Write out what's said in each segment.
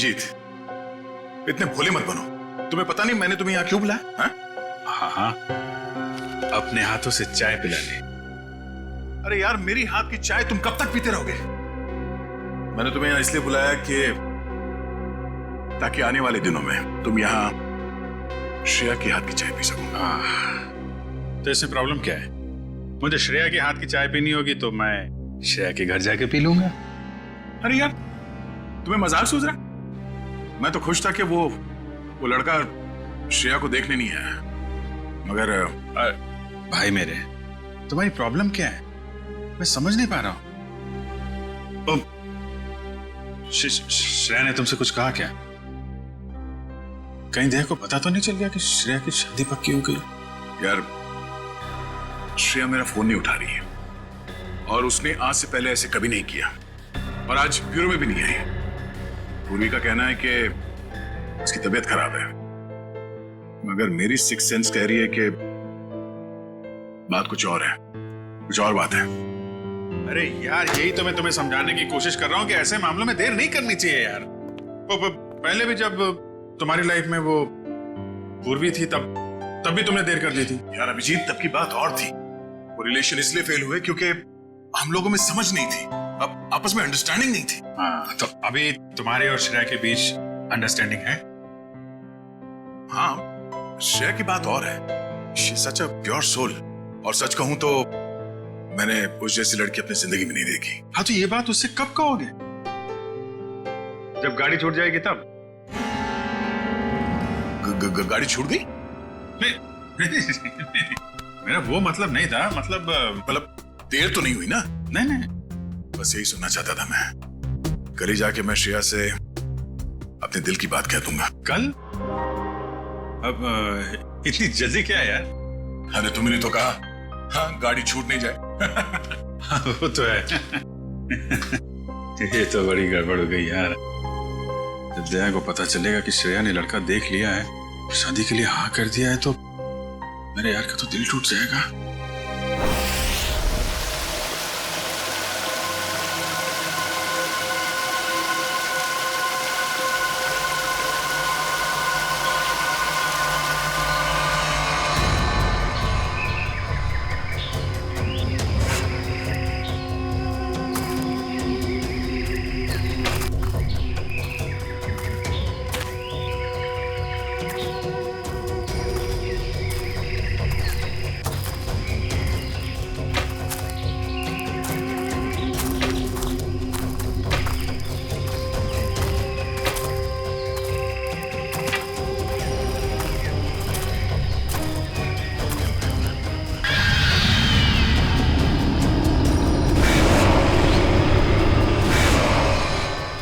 अभिजीत, इतने भोले मत बनो। तुम्हें पता नहीं मैंने तुम्हें यहाँ क्यों बुलाया? हाँ हाँ, अपने हाथों से चाय पिलाने। अरे यार, मेरी हाथ की चाय तुम कब तक पीते रहोगे? मैंने तुम्हें यहाँ इसलिए बुलाया कि ताकि आने वाले दिनों में तुम यहाँ श्रेया के हाथ की चाय पी सको। तो इसमें प्रॉब्लम क्या है? मुझे श्रेया के हाथ की चाय पीनी होगी तो मैं श्रेया के घर जाके पी लूंगा। अरे यार, तुम्हें मजाक सूझ रहा? मैं तो खुश था कि वो लड़का श्रेया को देखने नहीं आया, मगर भाई मेरे, तुम्हारी प्रॉब्लम क्या है? मैं समझ नहीं पा रहा हूं। श्रेया ने तुमसे कुछ कहा क्या? कहीं देह को पता तो नहीं चल गया कि श्रेया की शादी पक्की हो गई? यार, श्रेया मेरा फोन नहीं उठा रही है और उसने आज से पहले ऐसे कभी नहीं किया और आज ब्यूरो में भी नहीं आई। पूर्वी का कहना है कि उसकी तबीयत खराब है, मगर मेरी सिक्स सेंस कह रही है कि बात कुछ और है, कुछ और बात है। अरे यार, यही तो मैं तुम्हें समझाने की कोशिश कर रहा हूं कि ऐसे मामलों में देर नहीं करनी चाहिए यार। पहले भी जब तुम्हारी लाइफ में वो पूर्वी थी तब भी तुमने देर कर दी थी। यार अभिजीत, तब की बात और थी। वो रिलेशन इसलिए फेल हुए क्योंकि हम लोगों में समझ नहीं थी, अब आपस में अंडरस्टैंडिंग नहीं थी। हाँ, तो अभी तुम्हारे और श्रेया के बीच अंडरस्टैंडिंग है? हाँ, श्रेया की बात और है। She is such a pure soul, और सच कहूं तो मैंने उस जैसी लड़की अपनी जिंदगी में नहीं देखी। हाँ, तो ये बात उससे कब कहोगे? जब गाड़ी छूट जाएगी तब? गाड़ी छूट गई? नहीं, मेरा वो मतलब नहीं था। मतलब देर तो नहीं हुई ना? नहीं, बस यही सुनना चाहता था मैं। कल ही जाके मैं श्रेया से अपने दिल की बात कह दूंगा। कल? अब इतनी जल्दी क्या है यार? अरे तुमने तो कहा, हाँ, गाड़ी छूट नहीं जाए। वो तो है। ये तो बड़ी गड़बड़ हो गई यार। जब दया को पता चलेगा कि श्रेया ने लड़का देख लिया है, शादी के लिए हाँ कर दिया है, तो मेरे यार का तो दिल टूट जाएगा।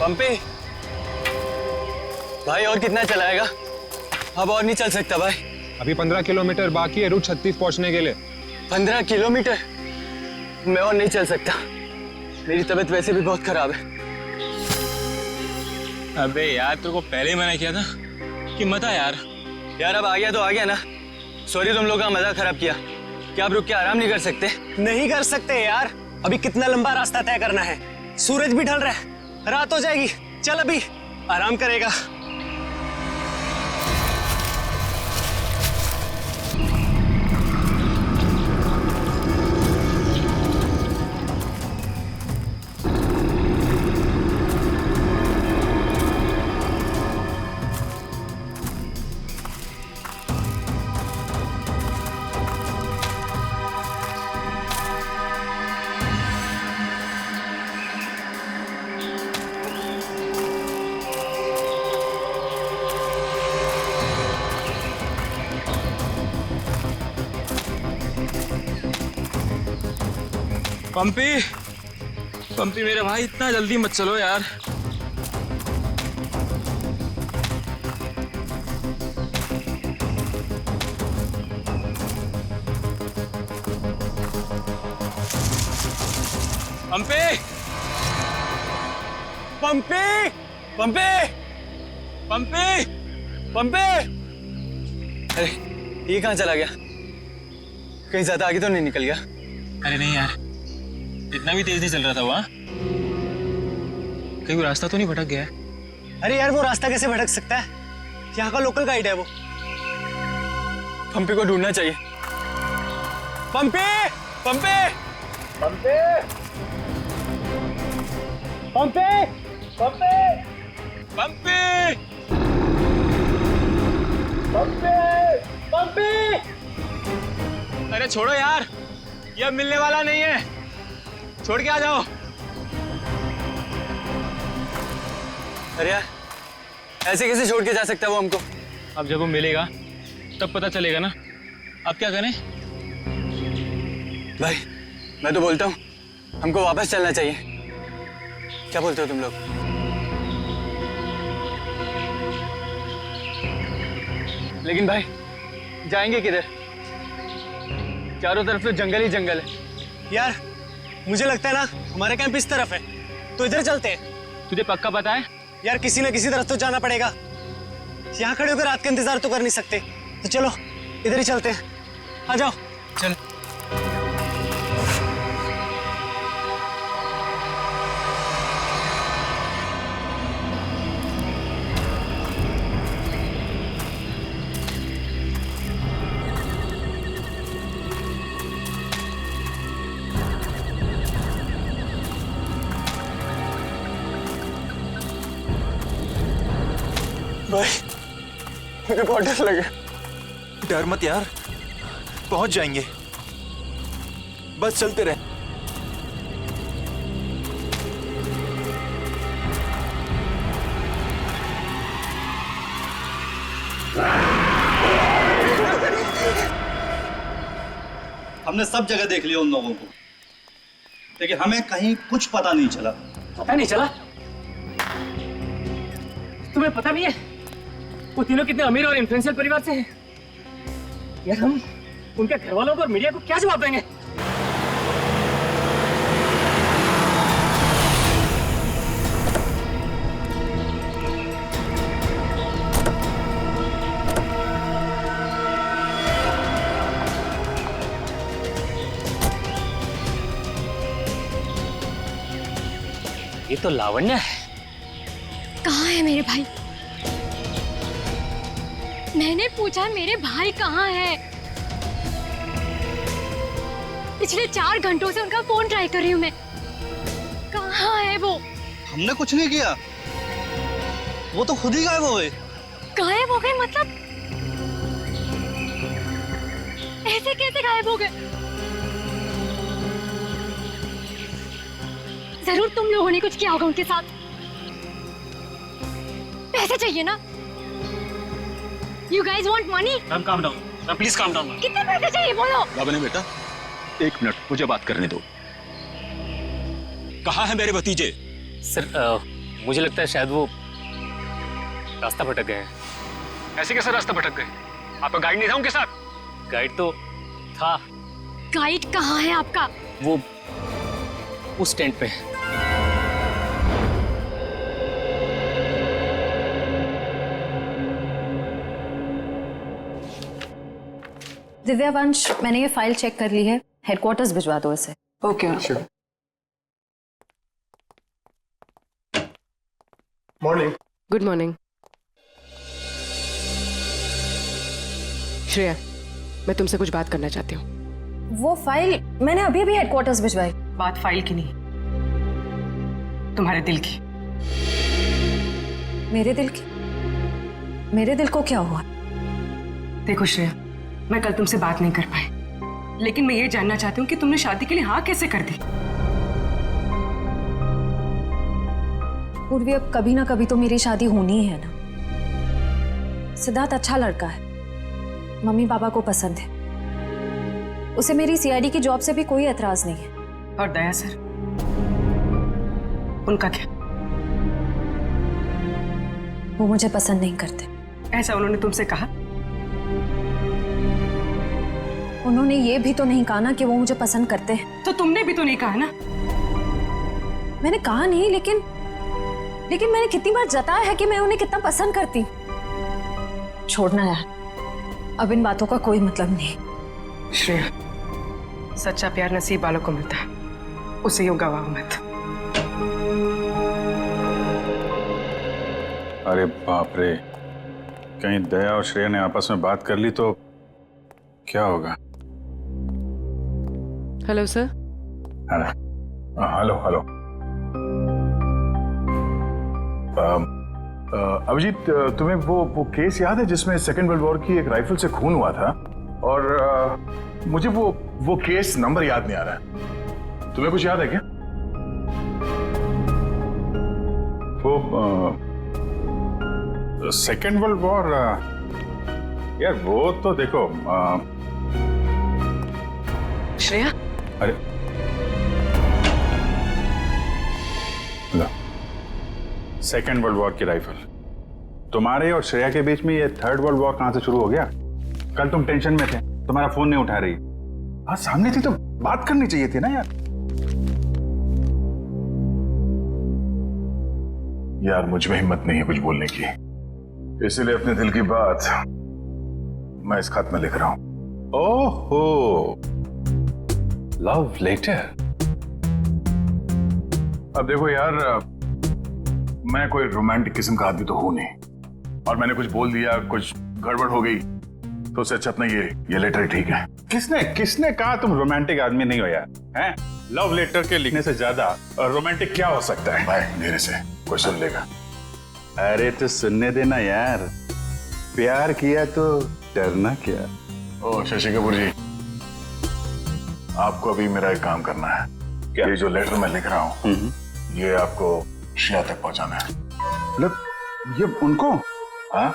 पंपी भाई, और कितना चलाएगा? अब और नहीं चल सकता भाई। अभी 15 किलोमीटर बाकी है रूट 36 पहुंचने के लिए। 15 किलोमीटर? मैं और नहीं चल सकता, मेरी तबीयत वैसे भी बहुत खराब है। अबे यार, तेरे को पहले ही मना किया था कि मत आ यार। यार अब आ गया तो आ गया ना। सॉरी, तुम लोग का मजा खराब किया। क्या आप रुक के आराम नहीं कर सकते? नहीं कर सकते यार, अभी कितना लंबा रास्ता तय करना है। सूरज भी ढल रहा है, रात हो जाएगी। चल अभी आराम करेगा। पंपी मेरे भाई, इतना जल्दी मत चलो यार। पंपी पंपी पंपी पंपी पंपी! अरे ये कहाँ चला गया? कहीं ज्यादा आगे तो नहीं निकल गया? अरे नहीं यार, इतना भी तेज नहीं चल रहा था वहाँ। कहीं वो रास्ता तो नहीं भटक गया है? अरे यार वो रास्ता कैसे भटक सकता है? यहाँ का लोकल गाइड है वो। पंपी को ढूंढना चाहिए। पंपी, पंपी, पंपी, पंपी, पंपी, पंपी, पंपी, पंपी। अरे छोड़ो यार, ये अब मिलने वाला नहीं है, छोड़ के आ जाओ। अरे यार ऐसे कैसे छोड़ के जा सकता है वो हमको? अब जब वो मिलेगा तब पता चलेगा ना। अब क्या करें? भाई मैं तो बोलता हूँ हमको वापस चलना चाहिए। क्या बोलते हो तुम लोग? लेकिन भाई जाएंगे किधर? चारों तरफ तो जंगल ही जंगल है। यार मुझे लगता है ना हमारा कैंप इस तरफ है, तो इधर चलते हैं। तुझे पक्का पता है? यार किसी ना किसी तरफ तो जाना पड़ेगा। यहाँ खड़े होकर रात का इंतजार तो कर नहीं सकते, तो चलो इधर ही चलते हैं। आ जाओ। चल। भाई मुझे बहुत डर लगा। डर मत यार, पहुंच जाएंगे, बस चलते रहे। हमने सब जगह देख लिया उन लोगों को, लेकिन हमें कहीं कुछ पता नहीं चला। पता नहीं चला? तुम्हें पता नहीं है वो तीनों कितने अमीर और इन्फ्लुएंशियल परिवार से हैं? यार हम उनके घर वालों को और मीडिया को क्या जवाब देंगे? ये तो लावण्य है। कहाँ है मेरे भाई? मैंने पूछा मेरे भाई कहाँ है? पिछले 4 घंटों से उनका फोन ट्राई कर रही हूँ मैं। कहाँ है वो? हमने कुछ नहीं किया, वो तो खुद ही गायब हो गए। गायब हो गए मतलब? ऐसे कैसे गायब हो गए? जरूर तुम लोगों ने कुछ किया होगा उनके साथ। पैसे चाहिए ना? You guys want money? Ma'am calm down, ma'am please calm down. कितने पैसे चाहिए बोलो? लावण्य बेटा 1 मिनट मुझे बात करने दो। कहाँ है मेरे भतीजे? सर मुझे लगता है शायद वो रास्ता भटक गए हैं। ऐसे कैसे रास्ता भटक गए? आपका गाइड नहीं था उनके साथ? गाइड तो था। गाइड कहाँ है आपका? वो उस टेंट पे है। दिव्या वंश, मैंने ये फाइल चेक कर ली है, हेडक्वार्टर्स भिजवा दो इसे। Okay sure. Morning. Good morning. Shreya, मैं तुमसे कुछ बात करना चाहती हूँ। वो फाइल मैंने अभी अभी हेडक्वार्टर्स भिजवाई। बात फाइल की नहीं, तुम्हारे दिल की। मेरे दिल की? मेरे दिल को क्या हुआ? देखो श्रेया, मैं कल तुमसे बात नहीं कर पाई, लेकिन मैं ये जानना चाहती हूँ कि तुमने शादी के लिए हाँ कैसे कर दी? पूर्वी, अब कभी ना कभी तो मेरी शादी होनी ही है ना। सिद्धार्थ अच्छा लड़का है, मम्मी पापा को पसंद है, उसे मेरी सीआईडी की जॉब से भी कोई एतराज नहीं है। और दया सर, उनका क्या? वो मुझे पसंद नहीं करते। ऐसा उन्होंने तुमसे कहा? उन्होंने ये भी तो नहीं कहा ना कि वो मुझे पसंद करते हैं। तो तुमने भी तो नहीं कहा ना? मैंने कहा नहीं, लेकिन मैंने कितनी बार जताया है कि मैं उन्हें कितना पसंद करती हूँ। छोड़ना यार, अब इन बातों का कोई मतलब नहीं। श्रेया, सच्चा प्यार नसीब वालों को मिलता है, उसे यूं गवाओ मत। अरे बाप रे, कहीं दया और श्रेया ने आपस में बात कर ली तो क्या होगा? Hello sir. Hello hello. Abhijit, तुम्हें वो केस याद है जिसमें सेकेंड वर्ल्ड वॉर की एक राइफल से खून हुआ था? और मुझे वो केस नंबर याद नहीं आ रहा है। तुम्हें कुछ याद है क्या? वो सेकेंड वर्ल्ड वॉर, यार वो तो देखो श्रेया। अरे सेकेंड वर्ल्ड वॉर की राइफल, तुम्हारे और श्रेया के बीच में ये थर्ड वर्ल्ड वॉर कहां से शुरू हो गया? कल तुम टेंशन में थे, तुम्हारा फोन नहीं उठा रही। हाँ सामने थी तो बात करनी चाहिए थी ना यार। यार मुझ में हिम्मत नहीं है कुछ बोलने की, इसलिए अपने दिल की बात मैं इस खत में लिख रहा हूं। ओहो, लव लेटर। अब देखो यार, मैं कोई रोमांटिक किस्म का आदमी तो हूं नहीं, और मैंने कुछ बोल दिया, कुछ गड़बड़ हो गई तो उससे अच्छा अपना ये लेटर ठीक है। किसने कहा तुम रोमांटिक आदमी नहीं हो यार? हैं? लव लेटर के लिखने से ज्यादा रोमांटिक क्या हो सकता है? भाई धीरे से, कोई सुन लेगा। अरे तो सुनने देना यार, प्यार किया तो डरना क्या। ओ शशि कपूर जी, आपको अभी मेरा एक काम करना है। क्या? ये जो लेटर मैं लिख रहा हूँ ये आपको श्रेया तक पहुंचाना है। मतलब ये उनको? हाँ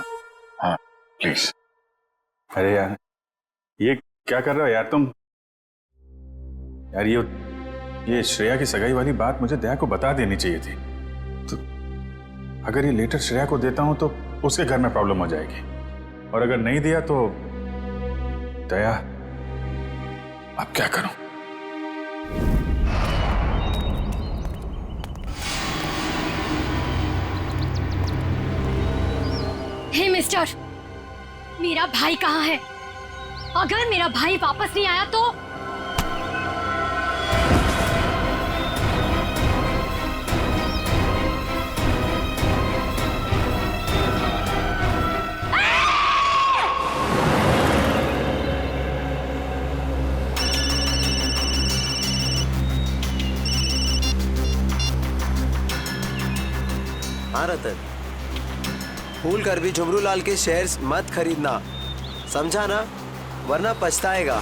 हाँ प्लीज। अरे यार ये क्या कर रहे हो यार तुम? यार ये श्रेया की सगाई वाली बात मुझे दया को बता देनी चाहिए थी। तो अगर ये लेटर श्रेया को देता हूं तो उसके घर में प्रॉब्लम हो जाएगी, और अगर नहीं दिया तो दया, अब क्या करूं? हे मिस्टर, मेरा भाई कहाँ है? अगर मेरा भाई वापस नहीं आया तो हाँ रतन, भूल कर भी झुमरू लाल के शेयर्स मत खरीदना, समझा ना? वरना पछताएगा।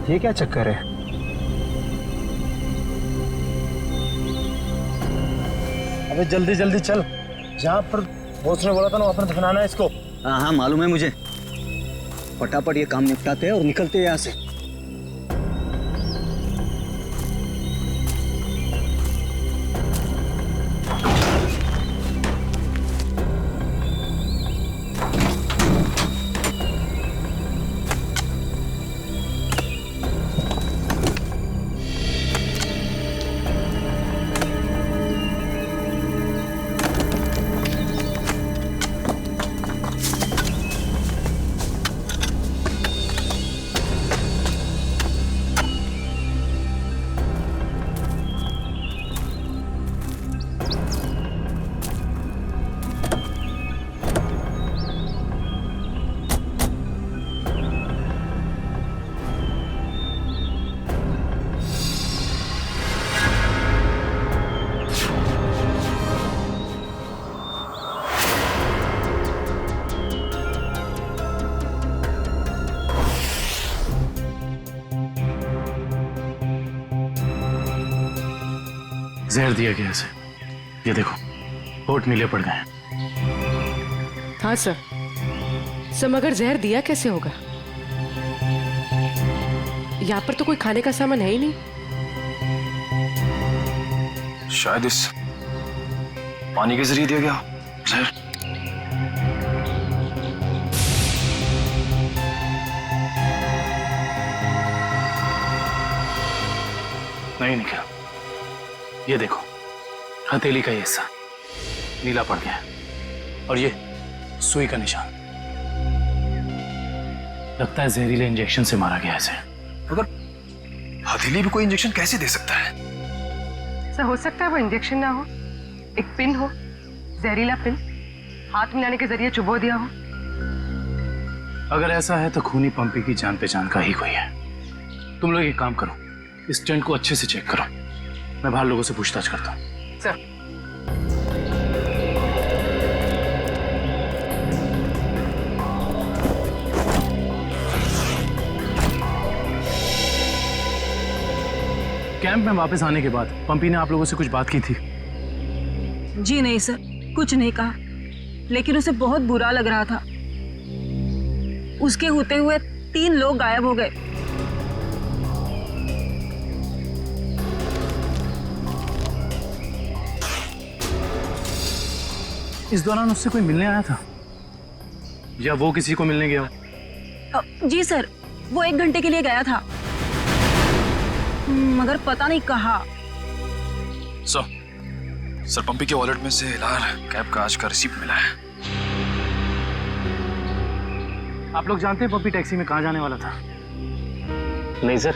ये क्या चक्कर है? अबे जल्दी जल्दी चल, जहाँ पर बॉस ने बोला था ना वहाँ पर दफनाना है इसको। हाँ हाँ मालूम है मुझे, फटाफट ये काम निपटाते हैं और निकलते हैं यहाँ से। जहर दिया गया इसे, ये देखो होठ नीले पड़ गए। हाँ सर, मगर जहर दिया कैसे होगा? यहाँ पर तो कोई खाने का सामान है ही नहीं। शायद इस पानी के जरिए दिया गया जहर। नहीं निकला, ये देखो हथेली का ये हिस्सा नीला पड़ गया, और ये सुई का निशान। लगता है जहरीले इंजेक्शन से मारा गया इसे। मगर हथेली भी कोई इंजेक्शन कैसे दे सकता है? सर हो सकता है वो इंजेक्शन ना हो, एक पिन हो, जहरीला पिन हाथ मिलाने के जरिए चुबो दिया हो। अगर ऐसा है तो खूनी पंपी की जान पहचान का ही कोई है। तुम लोग एक काम करो, इस टेंट को अच्छे से चेक करो, मैं बाहर लोगों से पूछताछ करता हूँ। सर कैंप में वापस आने के बाद पंपी ने आप लोगों से कुछ बात की थी? जी नहीं सर, कुछ नहीं कहा, लेकिन उसे बहुत बुरा लग रहा था। उसके होते हुए 3 लोग गायब हो गए। इस दौरान उससे कोई मिलने आया था या वो किसी को मिलने गया हो? जी सर, वो 1 घंटे के लिए गया था, मगर पता नहीं कहाँ। सर पंपी के वॉलेट में से एलआर कैब का आज का रिसीप्ट मिला है। आप लोग जानते हैं पंपी टैक्सी में कहाँ जाने वाला था? नहीं सर,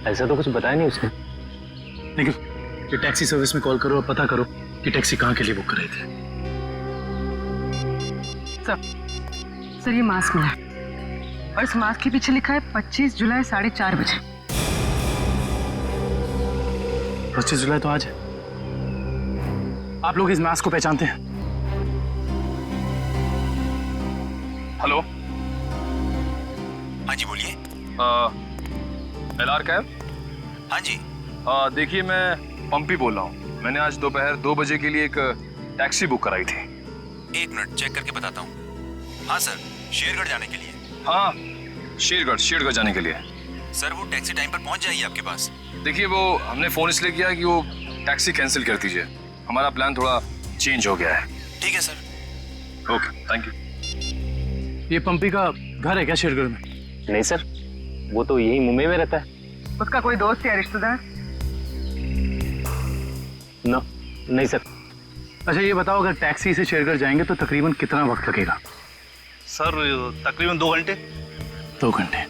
ऐसा तो कुछ बताया नहीं उसने। लेकिन ये टैक्सी सर्विस में कॉल करो और पता करो कि टैक्सी कहाँ के लिए बुक कर रही थी। सर ये मास्क मिला और इस मास्क के पीछे लिखा है 25 जुलाई 4:30 बजे। 25 जुलाई तो आज है। आप लोग इस मास्क को पहचानते हैं? हेलो, हाँ जी बोलिए। LR cab? हाँ जी। देखिए मैं पंपी बोल रहा हूँ। मैंने आज दोपहर 2 बजे के लिए एक टैक्सी बुक कराई थी। 1 मिनट चेक करके बताता हूँ। हाँ सर, शेरगढ़ जाने के लिए। हाँ, शेरगढ़ जाने के लिए। सर वो टैक्सी टाइम पर पहुँच जाएगी आपके पास। देखिए वो हमने फोन इसलिए किया कि वो टैक्सी कैंसिल कर दीजिए, हमारा प्लान थोड़ा चेंज हो गया है। ठीक है सर। Okay, thank you. ये पंपी का घर है क्या शेरगढ़ में? नहीं सर, वो तो यही मुंबई में रहता है। उसका कोई दोस्त या रिश्तेदार? नहीं सर। अच्छा ये बताओ, अगर टैक्सी से शेरगढ़ जाएंगे तो तकरीबन कितना वक्त लगेगा? सर तकरीबन 2 घंटे। 2 घंटे।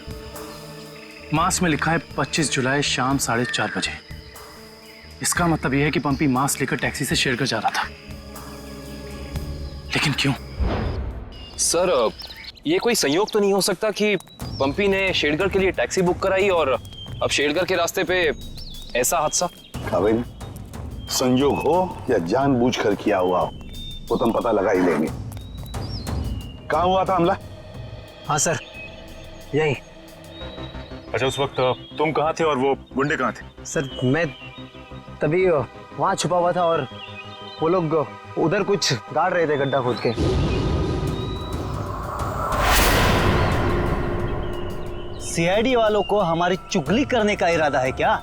मास में लिखा है 25 जुलाई शाम 4:30 बजे। इसका मतलब यह है कि पंपी मास लेकर टैक्सी से शेरगढ़ जा रहा था। लेकिन क्यों? सर ये कोई संयोग तो नहीं हो सकता कि पंपी ने शेरगढ़ के लिए टैक्सी बुक कराई और अब शेरगढ़ के रास्ते पे ऐसा हादसा? काबिल, संयोग हो या जानबूझकर किया हुआ हो वो तो हम पता लगा ही लेंगे। कहाँ हुआ था हमला? हाँ सर, यही। अच्छा उस वक्त तुम कहाँ थे और वो गुंडे कहाँ थे? सर मैं तभी वहाँ छुपा हुआ था और वो लोग उधर कुछ गाड़ रहे थे गड्ढा खोद के। सीआईडी वालों को हमारी चुगली करने का इरादा है क्या?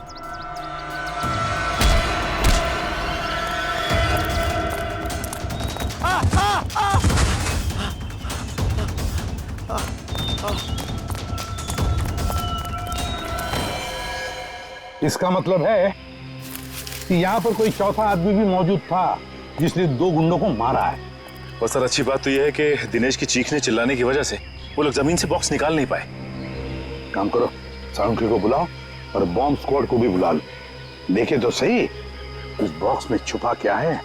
इसका मतलब है कि यहाँ पर कोई चौथा आदमी भी मौजूद था जिसने 2 गुंडों को मारा है। और सर अच्छी बात तो यह है कि दिनेश की चीखने चिल्लाने की वजह से वो लोग जमीन से बॉक्स निकाल नहीं पाए। काम करो, साउंड क्रू को बुलाओ और बॉम्ब स्क्वाड को भी बुला लो। देखे तो सही उस बॉक्स में छुपा क्या है।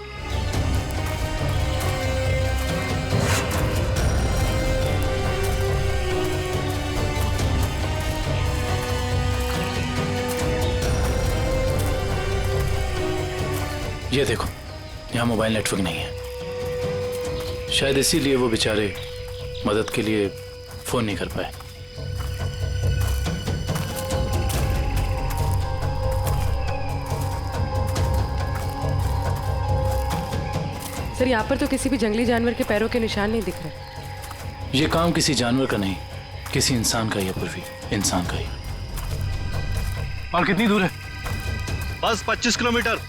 ये देखो, यहाँ मोबाइल नेटवर्क नहीं है। शायद इसीलिए वो बेचारे मदद के लिए फोन नहीं कर पाए। सर यहाँ पर तो किसी भी जंगली जानवर के पैरों के निशान नहीं दिख रहे। ये काम किसी जानवर का नहीं, किसी इंसान का ही है पूर्वी, इंसान का ही। और कितनी दूर है? बस 25 किलोमीटर।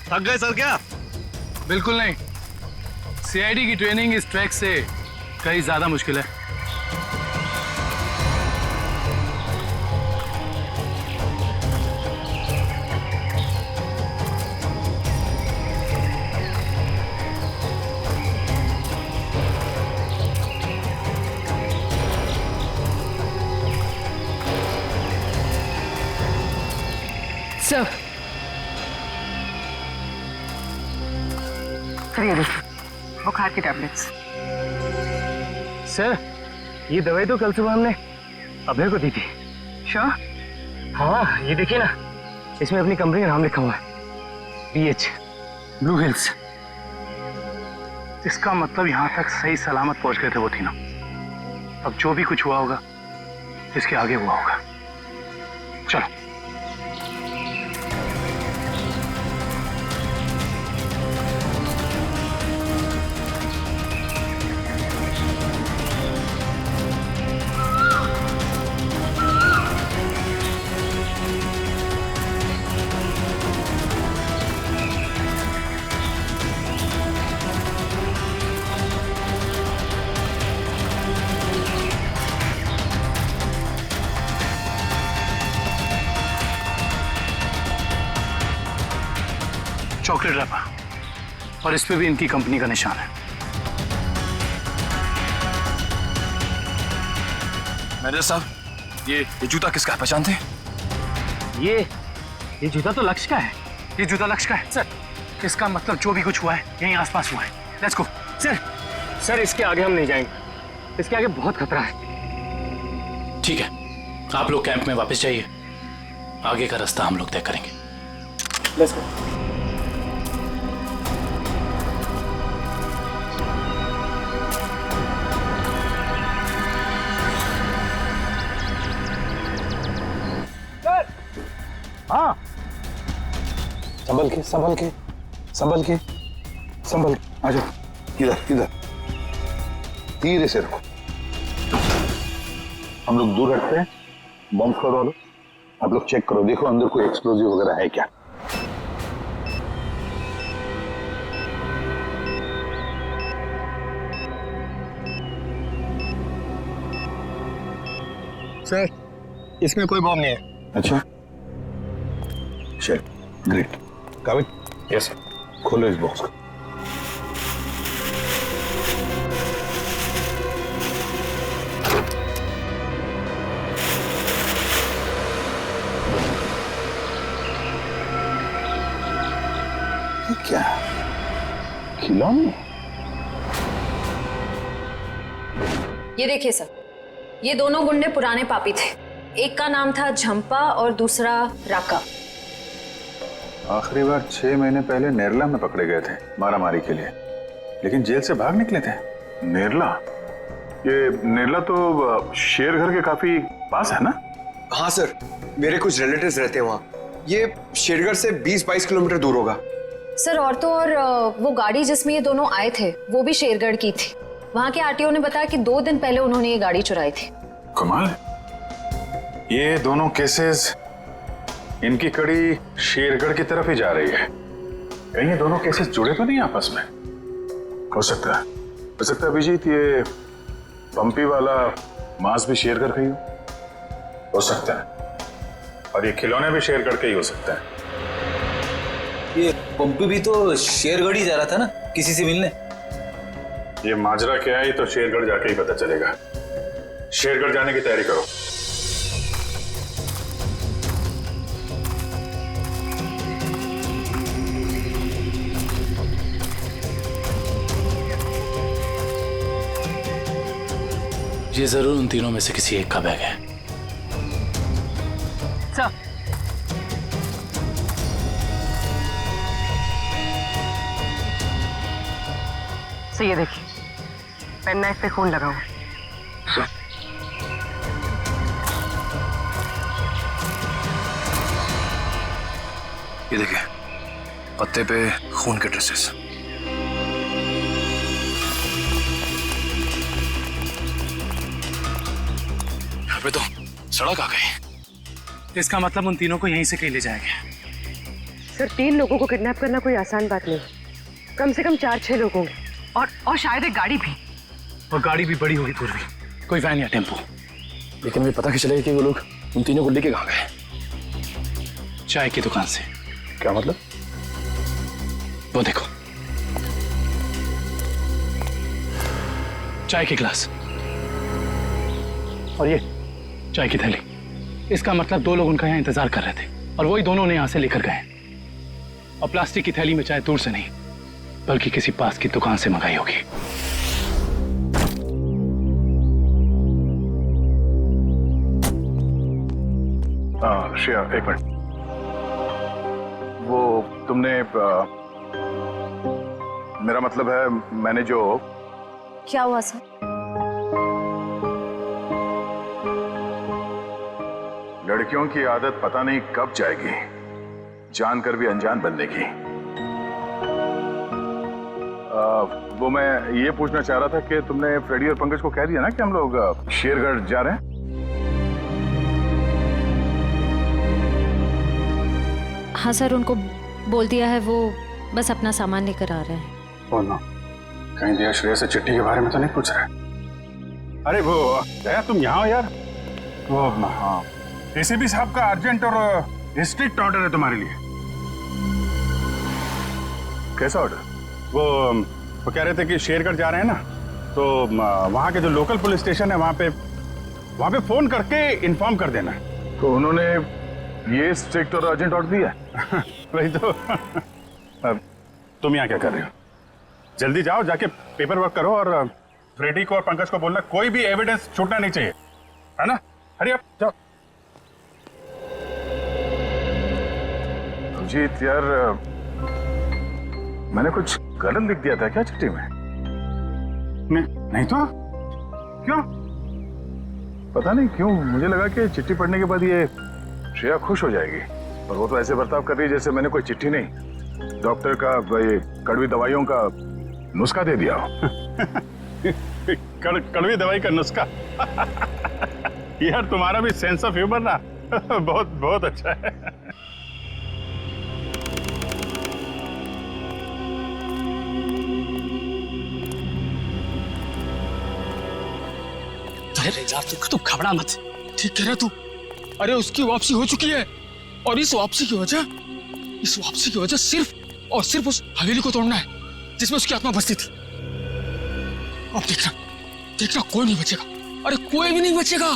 थक गए सर क्या? बिल्कुल नहीं। सीआईडी की ट्रेनिंग इस ट्रैक से कहीं ज्यादा मुश्किल है। सर ये देखिए बुखार की टैबलेट्स। सर ये दवाई तो कल सुबह हमने अभय को दी थी। श्योर? हाँ ये देखिए ना, इसमें अपनी कंपनी का नाम लिखा हुआ है, BH ब्लू हिल्स। इसका मतलब यहाँ तक सही सलामत पहुंच गए थे वो तीनों। अब जो भी कुछ हुआ होगा इसके आगे हुआ होगा। चलो। चॉकलेट रैपर और इस पे भी इनकी कंपनी का निशान है। मैनेजर साहब, ये जूता किसका है, पहचानते हैं? ये जूता तो लक्ष्य का है। ये जूता लक्ष्य का है सर। इसका मतलब जो भी कुछ हुआ है यहीं आसपास हुआ है। Let's go. सर इसके आगे हम नहीं जाएंगे, इसके आगे बहुत खतरा है। ठीक है, आप लोग कैंप में वापस जाइए, आगे का रास्ता हम लोग तय करेंगे। Let's go. हाँ, संभल के संभल के संभल के संभल के। आ जाओ इधर, धीरे से रखो। हम लोग दूर हटते हैं। बॉम्ब स्क्वाड वालों, आप लोग चेक करो, देखो अंदर कोई एक्सप्लोजिव वगैरह है क्या। सर इसमें कोई बॉम्ब नहीं है। अच्छा, चल ग्रेट। काबिल? Yes sir. खोलो इस बॉक्स को। ये क्या, खिलौने? ये देखिए सर, ये दोनों गुंडे पुराने पापी थे। एक का नाम था झंपा और दूसरा राका। आखिरी बार 6 महीने पहले नेरला में पकड़े गए थे मारामारी के लिए, लेकिन जेल से भाग निकले थे। नेरला? ये नेरला तो शेरघर के काफी पास है ना? हाँ सर, मेरे कुछ रिलेटिव्स रहते हैं वहाँ। ये शेरगढ़ से 20-22 किलोमीटर दूर होगा। सर और तो और वो गाड़ी जिसमें ये दोनों आए थे वो भी शेरगढ़ की थी। वहाँ के आरटीओ ने बताया कि 2 दिन पहले उन्होंने ये गाड़ी चुराई थी। कमाल, ये दोनों केसेस, इनकी कड़ी शेरगढ़ की तरफ ही जा रही है। कहीं ये दोनों केसेस जुड़े तो नहीं आपस में? हो सकता है अभिजीत, ये पंपी वाला मांस भी शेरगढ़ का ही हो सकता है, और ये खिलौने भी शेरगढ़ के ही हो सकता है। ये पंपी भी तो शेरगढ़ ही जा रहा था ना किसी से मिलने। ये माजरा क्या है तो शेरगढ़ जाके ही पता चलेगा। शेरगढ़ जाने की तैयारी करो। ये जरूर उन तीनों में से किसी एक का बैग है। सर ये देखिए, पेन नाइफ पे खून लगा हुआ। ये देखिए, पत्ते पे खून के ट्रेसेस। यहाँ पे तो सड़क आ गई। इसका मतलब उन तीनों को यहीं से कहीं ले जाएंगे। सर 3 लोगों को किडनैप करना कोई आसान बात नहीं, कम से कम 4-6 लोग होंगे, और शायद एक गाड़ी भी। और गाड़ी भी बड़ी होगी पूर्वी, कोई वैन या टेम्पो। लेकिन मुझे पता कैसे चलेगा कि वो लोग उन तीनों को लेके कहाँ गए? चाय की दुकान से। क्या मतलब? वो देखो, चाय के गिलास और ये चाय की थैली। इसका मतलब 2 लोग उनका यहाँ इंतजार कर रहे थे। और वही दोनों ने यहां से लेकर गए। और प्लास्टिक की थैली में चाय दूर से नहीं बल्कि किसी पास की दुकान से मंगाई होगी। श्रेया एक मिनट, वो तुमने मेरा मतलब है मैंने जो क्या हुआ सर? लड़कियों की आदत पता नहीं कब जाएगी, जानकर भी अनजान बनने की। वो मैं ये पूछना चाह रहा था कि तुमने फ्रेडी और पंकज को कह दिया ना कि हम लोग शेरगढ़ जा रहे हैं? हाँ सर, उनको बोल दिया है, वो बस अपना सामान लेकर आ रहे हैं। बोलो, कहीं दिया श्रेया से चिट्ठी के बारे में तो नहीं पूछ रहे? अरे वो दया, तुम यहाँ हो यार। वो हाँ, एसीपी साहब का अर्जेंट और स्ट्रिक्ट ऑर्डर है तुम्हारे लिए। कैसा ऑर्डर? वो कह रहे थे कि शेरगढ़ जा रहे हैं ना, तो वहाँ के जो लोकल पुलिस स्टेशन है वहाँ पे फोन करके इन्फॉर्म कर देना। तो उन्होंने ये स्ट्रिक्ट और अर्जेंट ऑर्डर दिया? वही तो। अब तुम यहाँ क्या कर रहे हो? जल्दी जाओ, जाके पेपर वर्क करो और फ्रेडी को और पंकज को बोलना कोई भी एविडेंस छूटना नहीं चाहिए, है ना? हरी आप जाओ। अभिजीत यार, मैंने कुछ गलत लिख दिया था क्या चिट्ठी में? नहीं तो क्यों? पता नहीं क्यों मुझे लगा कि चिट्ठी पढ़ने के बाद ये श्रेया खुश हो जाएगी, और वो तो ऐसे बर्ताव कर रही है जैसे मैंने कोई चिट्ठी नहीं, डॉक्टर का ये कड़वी दवाइयों का नुस्खा दे दिया। कड़वी दवाई का नुस्खा? यार तुम्हारा भी सेंस ऑफ ह्यूमर ना बहुत बहुत अच्छा है। अरे यार तू घबरा मत, ठीक कह रहा तू। अरे उसकी वापसी हो चुकी है, और इस वापसी की वजह सिर्फ और सिर्फ उस हवेली को तोड़ना है जिसमें उसकी आत्मा बसती थी। अब देखना कोई नहीं बचेगा। अरे कोई भी नहीं बचेगा।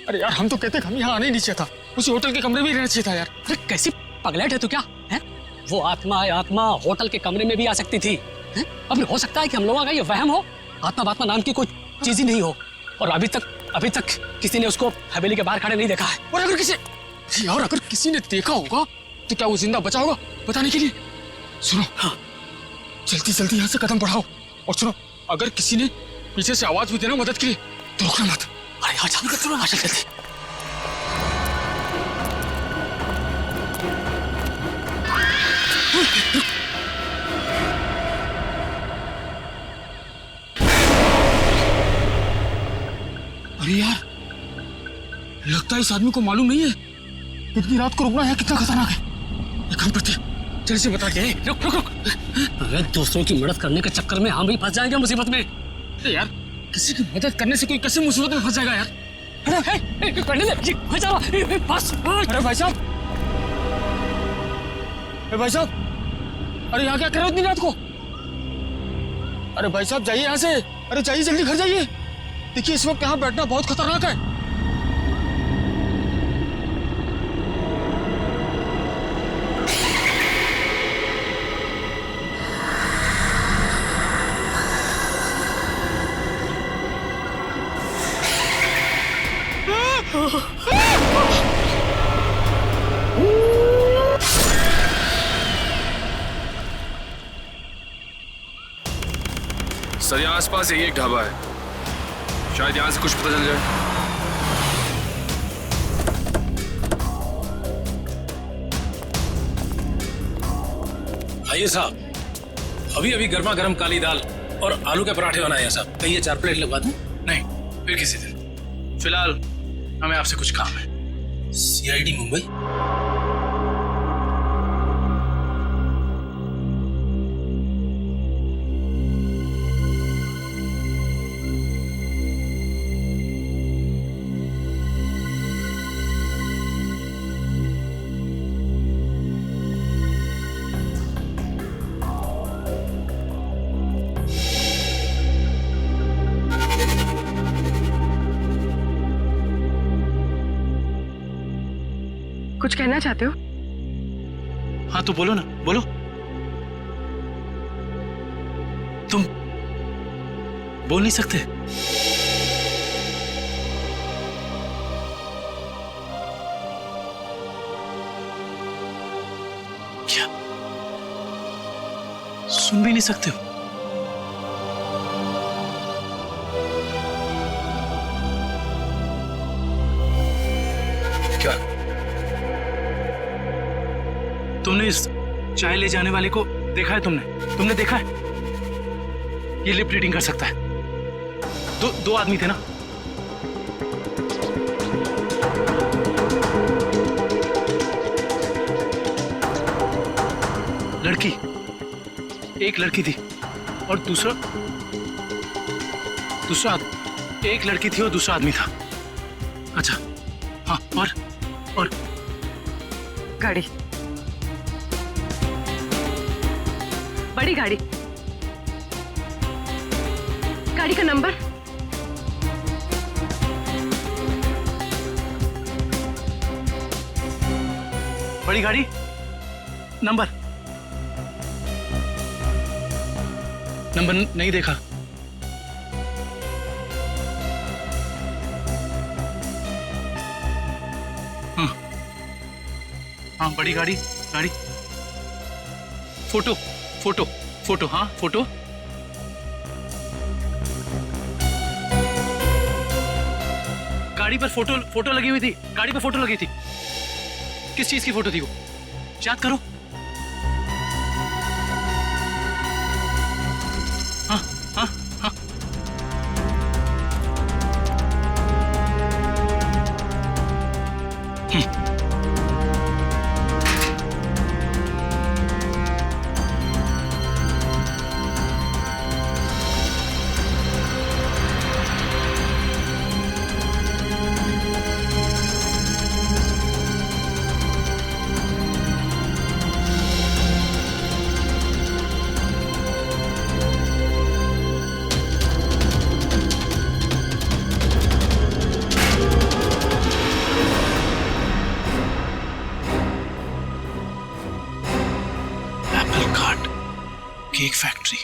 अरे यार हम तो कहते हम यहाँ आने ही नहीं चाहिए था, उसी होटल के कमरे में ही रहना चाहिए था यार। अरे कैसी पगलेट है तू क्या है? वो आत्मा होटल के कमरे में भी आ सकती थी। अब हो सकता है कि हम लोगों का ये वहम हो, आत्मा नाम की कोई चीज ही नहीं हो, और अभी तक किसी ने उसको हवेली के बाहर खड़े नहीं देखा है। और अगर किसी ने देखा होगा तो क्या वो जिंदा बचा होगा बताने के लिए? सुनो, हाँ, जल्दी यहाँ से कदम बढ़ाओ, और सुनो, अगर किसी ने पीछे से आवाज भी देना मदद के लिए तो रुकना मत। अरे यहाँ जल्दी। अरे यार, लगता है इस आदमी को मालूम नहीं है इतनी रात को रुकना है कितना खतरनाक है। एक काम करते हैं, जल्दी से बता के। रुक। अरे दूसरों की मदद करने के चक्कर में हम भी फंस जाएंगे मुसीबत में। अरे यार, किसी की मदद करने से कोई कैसे मुसीबत में फंस जाएगा यार? अरे भाई साहब, अरे यहाँ क्या कर रहे हो इतनी रात को? अरे भाई साहब जाइए यहाँ से, अरे जाइए जल्दी घर जाइए। देखिए इस वक्त यहाँ बैठना बहुत खतरनाक है। सर यहाँ आसपास यही एक ढाबा है, शायद यहाँ से कुछ पता चल जाए। आइए साहब, अभी गर्मा गर्म काली दाल और आलू के पराठे बनाए हैं साहब। कहिए 4 प्लेट लगवा दूं? नहीं, फिर किसी दिन। फिलहाल हमें आपसे कुछ काम है। CID मुंबई? कुछ कहना चाहते हो? हाँ तो बोलो ना, बोलो। तुम बोल नहीं सकते? क्या सुन भी नहीं सकते हो? क्या तुमने इस चाय ले जाने वाले को देखा है? तुमने देखा है? ये लिप रीडिंग कर सकता है। दो आदमी थे ना? लड़की, एक लड़की थी और दूसरा एक लड़की थी और दूसरा आदमी था। अच्छा हाँ, और गाड़ी, बड़ी गाड़ी, गाड़ी का नंबर? बड़ी गाड़ी नंबर नहीं देखा। हाँ बड़ी गाड़ी फोटो हाँ फोटो। गाड़ी पर फोटो लगी हुई थी। गाड़ी पर फोटो लगी थी। किस चीज की फोटो थी वो? याद करो। हाँ हाँ हाँ केक फैक्ट्री।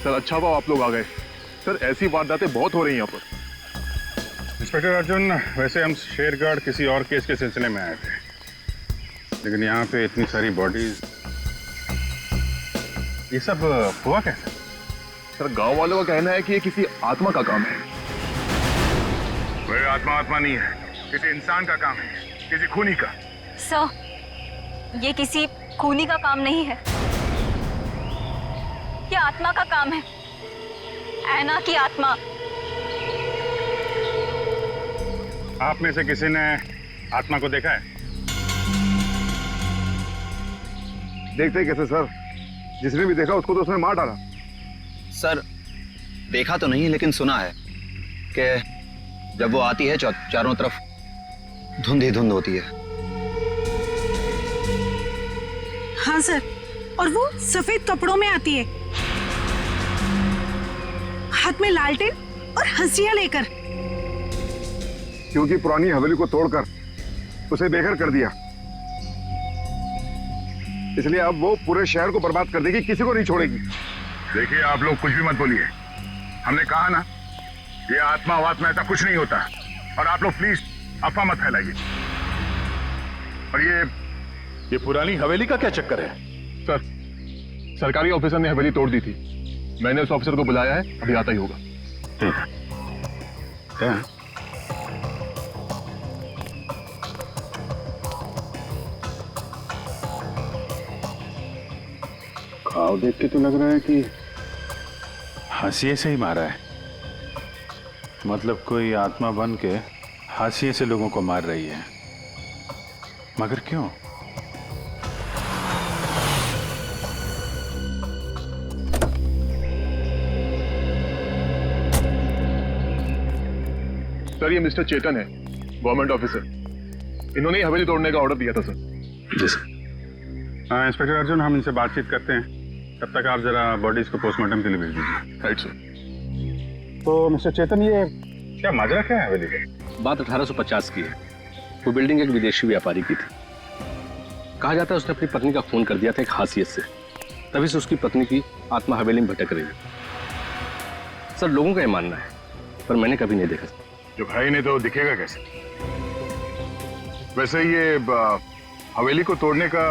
सर अच्छा हुआ आप लोग आ गए। सर ऐसी वारदातें बहुत हो रही हैं यहाँ पर। इंस्पेक्टर अर्जुन, वैसे हम शेरगढ़ किसी और केस के सिलसिले में आए थे, लेकिन यहाँ पे इतनी सारी बॉडीज, ये सब हुआ कैसे? सर गांव वालों का कहना है कि ये किसी आत्मा का काम है। वह आत्मा नहीं है, किसी इंसान का काम है, किसी खूनी का। सर, ये किसी खूनी का काम नहीं है, ये आत्मा का काम है। ऐना की आत्मा। आप में से किसी ने आत्मा को देखा है? देखते कैसे सर, जिसने भी देखा उसको तो उसने मार डाला। सर देखा तो नहीं, लेकिन सुना है कि जब वो आती है चारों तरफ धुंध ही धुंध होती है। हाँ सर, और वो सफेद कपड़ों में आती है, हाथ में लालटेन और हंसियां लेकर। क्योंकि पुरानी हवेली को तोड़कर उसे बेघर कर दिया, इसलिए अब वो पूरे शहर को बर्बाद कर देगी, किसी को नहीं छोड़ेगी। देखिए आप लोग कुछ भी मत बोलिए, हमने कहा ना ये आत्मा वात्मा ऐसा कुछ नहीं होता, और आप लोग प्लीज अफवाह मत फैलाइए। और ये पुरानी हवेली का क्या चक्कर है? सर सरकारी ऑफिसर ने हवेली तोड़ दी थी, मैंने उस ऑफिसर को बुलाया है, अभी आता ही होगा। क्या? घाव देख के तो लग रहा है कि हाशिए से ही मारा है। मतलब कोई आत्मा बन के हाशिए से लोगों को मार रही है, मगर क्यों? सर ये मिस्टर चेतन है, गवर्नमेंट ऑफिसर। इन्होंने हवेली तोड़ने का ऑर्डर दिया था सर। जी सर। इंस्पेक्टर अर्जुन, हम इनसे बातचीत करते हैं, तब तक आप जरा बॉडीज को पोस्टमार्टम के लिए भेज दीजिए। Right sir. तो मिस्टर चेतन, ये क्या माजरा क्या है हवेली का? बात 1850 की है। वो बिल्डिंग एक विदेशी व्यापारी की थी। कहा जाता है उसने अपनी पत्नी का खून कर दिया था एक हासियत से, तभी से उसकी पत्नी की आत्मा हवेली में भटक रही है। सर, लोगों का ये मानना है, पर मैंने कभी नहीं देखा। जब है ही नहीं तो दिखेगा कैसे? वैसे ये हवेली को तोड़ने का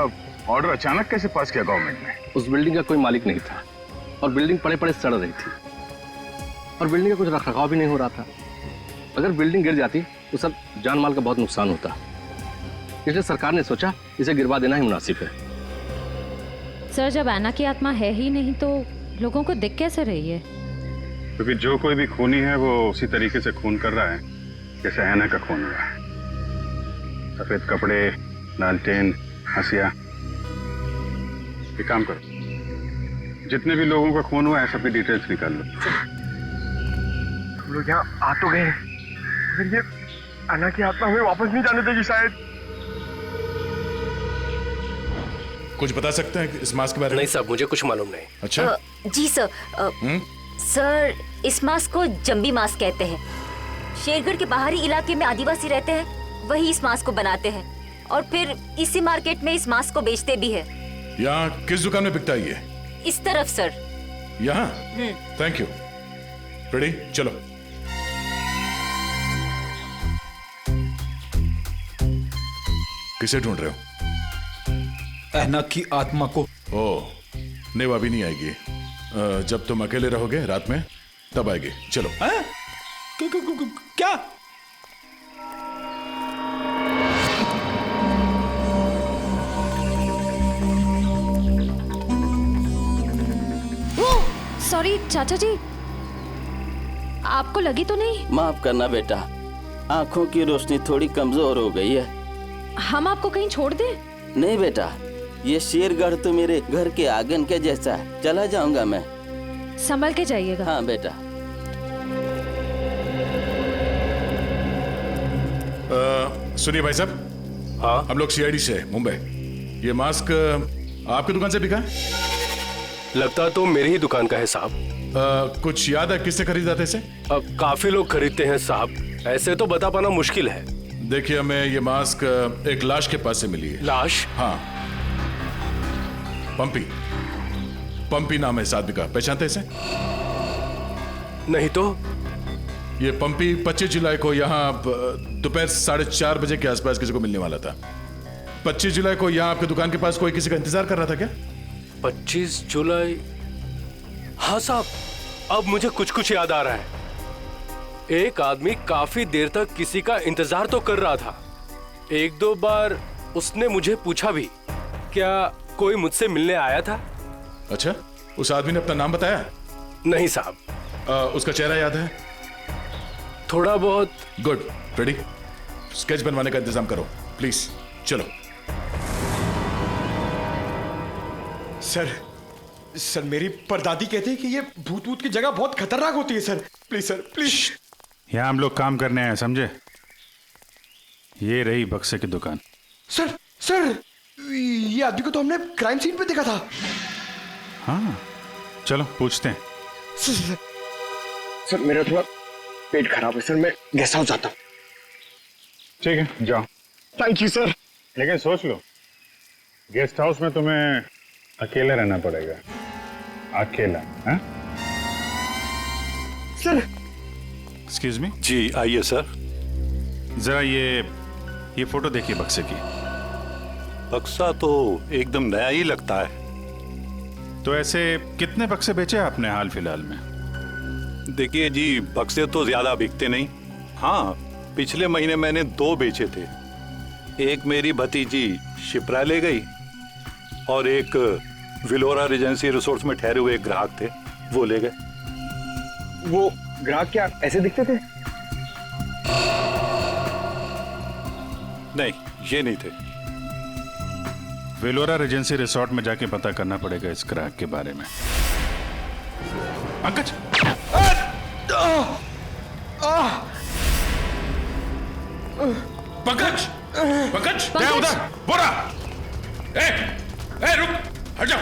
ऑर्डर अचानक कैसे पास किया गवर्नमेंट ने? उस बिल्डिंग का कोई मालिक नहीं था और बिल्डिंग पड़े पड़े सड़ रही थी और बिल्डिंग का कुछ रखरखाव भी नहीं हो रहा था। अगर बिल्डिंग गिर जाती तो सब जान माल का बहुत नुकसान होता, इसलिए सरकार ने सोचा इसे गिरवा देना ही मुनासिब है। सर, जब ऐना की आत्मा है ही नहीं तो लोगों को दिख कैसे रही है? क्योंकि जो कोई भी खूनी है वो उसी तरीके से खून कर रहा है जैसे ऐना का खून हुआ है। सफेद कपड़े, लालटेन, हंसिया। एक काम करो, जितने भी लोगों का खून हुआ है सबकी डिटेल्स निकाल लो। हम लोग यहाँ आ तो गए, मगर ये अन्ना की आत्मा हमें वापस नहीं जाने देगी शायद। कुछ बता सकते हैं इस मास्क के बारे में? नहीं साहब, मुझे कुछ मालूम नहीं। अच्छा। जी सर। सर, इस मास्क को जंबी मास्क कहते हैं। शेरगढ़ के बाहरी इलाके में आदिवासी रहते हैं, वही इस मास्क को बनाते हैं और फिर इसी मार्केट में इस मास्क को बेचते भी है। यहाँ किस दुकान में बिकता है ये? इस तरफ सर। यहाँ? Thank you. रेडी, चलो। किसे ढूंढ रहे हो? ऐना की आत्मा को। ओह, नहीं वो अभी नहीं आएगी। जब तुम अकेले रहोगे रात में तब आएगी। चलो। क्या? सॉरी चाचा जी, आपको लगी तो नहीं? माफ करना बेटा, आंखों की रोशनी थोड़ी कमजोर हो गई है। हम आपको कहीं छोड़ दें? नहीं बेटा, ये शेरगढ़ तो मेरे घर के आंगन के जैसा है। चला जाऊंगा मैं। संभल के जाइएगा। हाँ बेटा। सुनिए भाई साहब। हाँ, हम लोग सीआईडी से मुंबई। ये मास्क आपकी दुकान से बिका है? लगता तो मेरी ही दुकान का है साहब। कुछ याद है किससे खरीदा था इसे? काफी लोग खरीदते हैं साहब, ऐसे तो बता पाना मुश्किल है। देखिए, हमें ये मास्क एक लाश के पास से मिली है। लाश? हाँ, पंपी नाम है इस आदमी का। पहचानते इसे? नहीं तो। ये पंपी 25 जुलाई को यहाँ दोपहर 4:30 बजे के आसपास किसी को मिलने वाला था। 25 जुलाई को यहाँ आपकी दुकान के पास कोई किसी का इंतजार कर रहा था क्या? 25 जुलाई? हाँ साहब, अब मुझे कुछ कुछ याद आ रहा है। एक आदमी काफी देर तक किसी का इंतजार तो कर रहा था। एक दो बार उसने मुझे पूछा भी, क्या कोई मुझसे मिलने आया था? अच्छा, उस आदमी ने अपना नाम बताया? नहीं साहब। उसका चेहरा याद है? थोड़ा बहुत। गुड। रेडी? स्केच बनवाने का इंतजाम करो प्लीज। चलो। सर मेरी परदादी कहती है कि ये भूत की जगह बहुत खतरनाक होती है सर। Please sir, please. यहाँ हम लोग काम करने आए, समझे? ये रही बक्से की दुकान। सर ये आदमी को तो हमने क्राइम सीन पे देखा था। हाँ, चलो पूछते हैं। सर मेरा थोड़ा पेट खराब है सर, मैं गेस्ट हाउस जाता हूँ। ठीक है, जाओ। Thank you sir. लेकिन सोच लो, गेस्ट हाउस में तुम्हें अकेले रहना पड़ेगा। अकेला? हाँ? सर। Excuse me. जी आइए सर। जरा ये फोटो देखिए बक्से की। बक्सा तो एकदम नया ही लगता है। तो ऐसे कितने बक्से बेचे आपने हाल फिलहाल में? देखिए जी, बक्से तो ज्यादा बिकते नहीं। हाँ, पिछले महीने मैंने 2 बेचे थे। एक मेरी भतीजी शिप्रा ले गई और एक विलोरा रेजेंसी रिसोर्ट्स में ठहरे हुए एक ग्राहक थे, वो ले गए। वो ग्राहक क्या ऐसे दिखते थे? नहीं, ये नहीं थे। वेलोरा रेजेंसी रिसोर्ट में जाके पता करना पड़ेगा इस ग्राहक के बारे में। पंकज! पंकज! पंकज! क्या उधर? बोरा! ए, रुक! हट जाओ!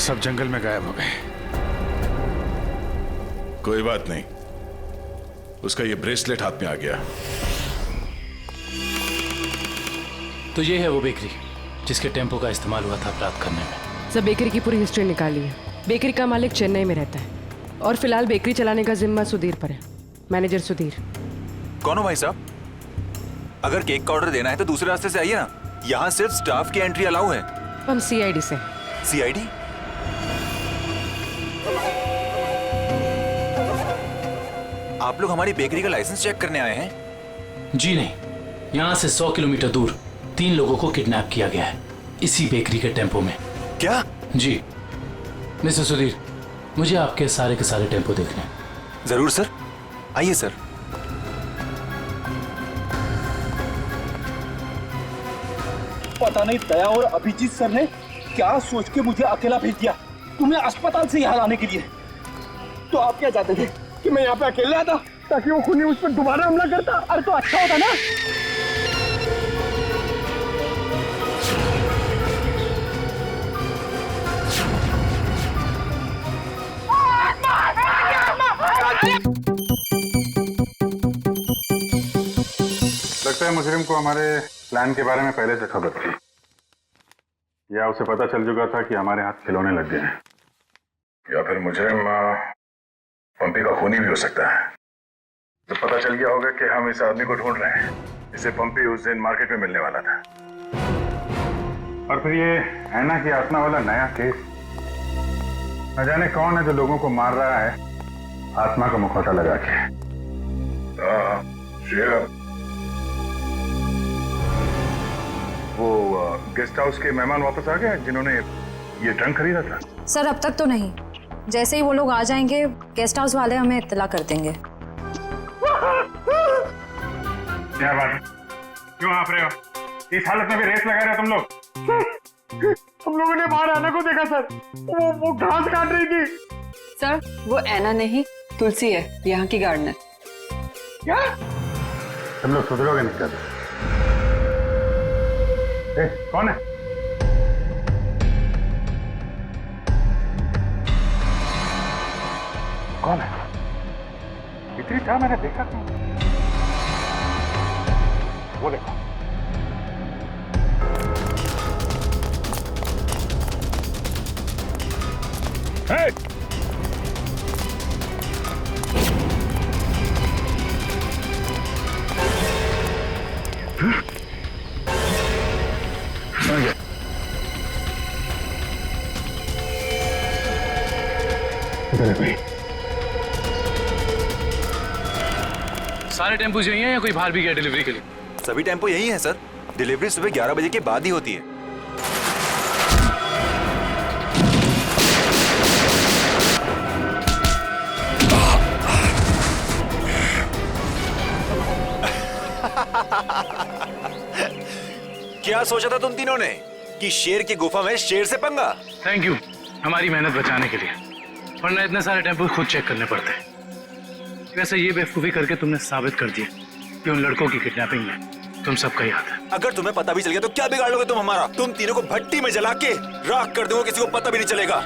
सब जंगल में गायब हो गए। कोई बात नहीं, उसका ये ब्रेसलेट हाथ में आ गया। तो ये है वो बेकरी जिसके टेम्पो का इस्तेमाल हुआ था अपराध करने में। सब बेकरी की पूरी हिस्ट्री निकाली है। बेकरी का मालिक चेन्नई में रहता है और फिलहाल बेकरी चलाने का जिम्मा सुधीर पर है। मैनेजर सुधीर। कौन हो भाई साहब? अगर केक का ऑर्डर देना है तो दूसरे रास्ते से आइए ना, यहाँ सिर्फ स्टाफ की एंट्री अलाउ है। हम सीआईडी से। सीआईडी? आप लोग हमारी बेकरी का लाइसेंस चेक करने आए हैं? जी नहीं, यहाँ से 100 किलोमीटर दूर 3 लोगों को किडनैप किया गया है इसी बेकरी के टेम्पो में। क्या? जी मिस्टर सुधीर, मुझे आपके सारे के सारे टेम्पो देखने हैं। जरूर सर, आइए सर। पता नहीं दया और अभिजीत सर ने क्या सोच के मुझे अकेला भेज दिया तुम्हें अस्पताल से यहाँ लाने के लिए। तो आप क्या चाहते थे कि मैं यहाँ पे अकेले आता ताकि वो खूनी मुझ पर दोबारा हमला करता? अरे तो अच्छा होता ना। लगता है मुजरिम को हमारे प्लान के बारे में पहले से खबर थी, या उसे पता चल चुका था कि हमारे हाथ खिलौने लग गए हैं, या फिर मुजरिम पंपी का खूनी भी हो सकता है। तो पता चल गया होगा कि हम इस आदमी को ढूंढ रहे हैं, इसे पंपी उस दिन मार्केट में मिलने वाला था। और फिर ये ऐना की आत्मा वाला नया केस, न जाने कौन है जो लोगों को मार रहा है आत्मा का मुखौटा लगा के। वो गेस्ट हाउस के मेहमान वापस आ गए जिन्होंने ये ट्रंक खरीदा था? सर अब तक तो नहीं, जैसे ही वो लोग आ जाएंगे गेस्ट हाउस वाले हमें इत्तला कर देंगे। क्या बात, क्यों आप रहे हो? इस हालत में भी रेस लगा रहे हो तुम लोग? हम लोगों ने बाहर आने को देखा सर, वो घास काट रही थी। सर वो ऐना नहीं तुलसी है, यहाँ की गार्डनर। क्या? तुम लोग सुधरोगे नहीं सर। कौन है? कौन है? इतनी था मैंने देखा था। वो देखो। Hey! सारे टेम्पो यही हैं या कोई बाहर भी गया डिलीवरी के लिए? सभी टेम्पो यही है सर। डिलीवरी सुबह 11 बजे के बाद ही होती है। क्या सोचा था तुम तीनों ने कि शेर की गुफा में शेर से पंगा? थैंक यू हमारी मेहनत बचाने के लिए, वरना इतने सारे टेम्पो खुद चेक करने पड़ते हैं। वैसे ये बेवकूफी करके तुमने साबित कर दिया कि उन लड़कों की किडनैपिंग में तुम सबका ही हाथ है। अगर तुम्हें पता भी चल गया तो क्या बिगाड़ लोगे तुम हमारा? तुम तीनों को भट्टी में जला के राख कर दूंगा, किसी को पता भी नहीं चलेगा।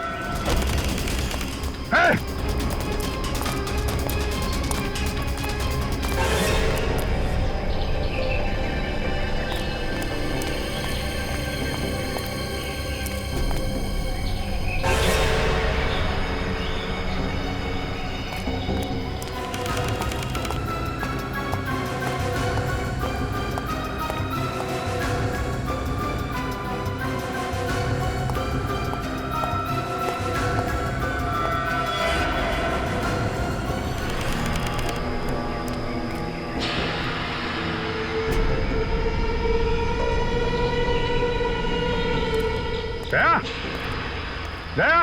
दया, दया,